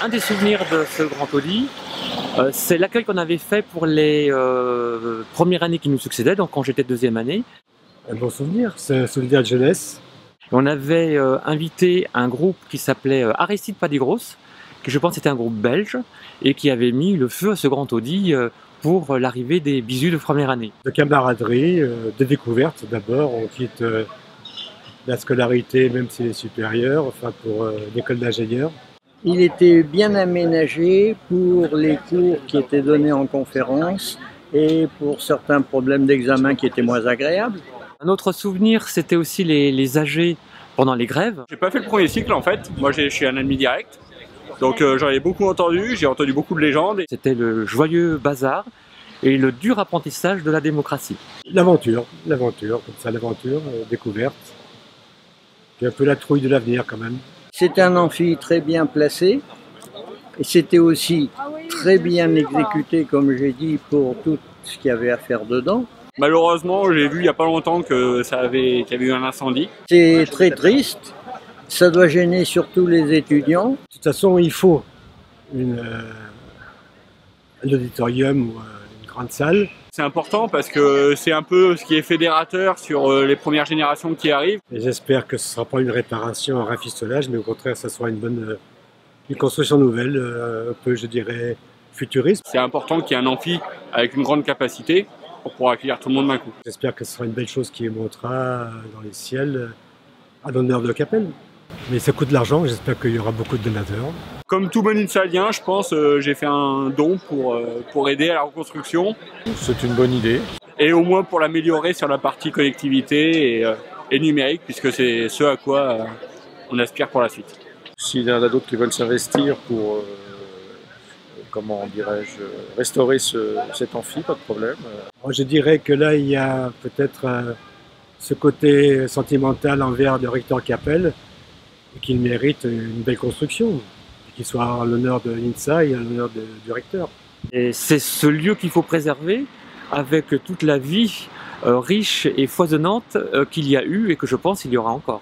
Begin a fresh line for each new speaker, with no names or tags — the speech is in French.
un des souvenirs de ce Grand Taudis, c'est l'accueil qu'on avait fait pour les premières années qui nous succédaient, donc quand j'étais deuxième année.
Un bon souvenir, c'est un souvenir de jeunesse.
On avait invité un groupe qui s'appelait Aristide Padigros, qui je pense était un groupe belge, et qui avait mis le feu à ce Grand Taudis pour l'arrivée des bisous de première année.
De camaraderie, de découverte d'abord, on quitte la scolarité même si elle est supérieure, enfin pour l'école d'ingénieur.
Il était bien aménagé pour les cours qui étaient donnés en conférence et pour certains problèmes d'examen qui étaient moins agréables.
Un autre souvenir, c'était aussi les AG pendant les grèves.
J'ai pas fait le premier cycle en fait, moi je suis un admis direct, donc j'en ai beaucoup entendu, j'ai entendu beaucoup de légendes.
C'était le joyeux bazar et le dur apprentissage de la démocratie.
L'aventure, comme ça, l'aventure, découverte, puis un peu la trouille de l'avenir quand même.
C'était un amphi très bien placé et c'était aussi très bien exécuté, comme j'ai dit, pour tout ce qu'il y avait à faire dedans.
Malheureusement, j'ai vu il n'y a pas longtemps qu'il y avait eu un incendie.
C'est très triste, ça doit gêner surtout les étudiants.
De toute façon, il faut un auditorium ou une grande salle.
C'est important parce que c'est un peu ce qui est fédérateur sur les premières générations qui arrivent.
Et j'espère que ce ne sera pas une réparation, un rafistolage, mais au contraire, ça sera une construction nouvelle, un peu, je dirais, futuriste.
C'est important qu'il y ait un amphi avec une grande capacité pour pouvoir accueillir tout le monde d'un coup.
J'espère que ce sera une belle chose qui montera dans les ciels à l'honneur de la Capelle. Mais ça coûte de l'argent, j'espère qu'il y aura beaucoup de donateurs.
Comme tout bon Insalien, je pense, j'ai fait un don pour aider à la reconstruction.
C'est une bonne idée.
Et au moins pour l'améliorer sur la partie connectivité et numérique, puisque c'est ce à quoi on aspire pour la suite.
S'il y en a d'autres qui veulent s'investir pour, comment dirais-je, restaurer cet amphi, pas de problème.
Moi, je dirais que là, il y a peut-être ce côté sentimental envers le recteur Capelle, et qu'il mérite une belle construction, qu'il soit à l'honneur de l'INSA et à l'honneur du recteur.
Et c'est ce lieu qu'il faut préserver avec toute la vie riche et foisonnante qu'il y a eu et que je pense qu'il y aura encore.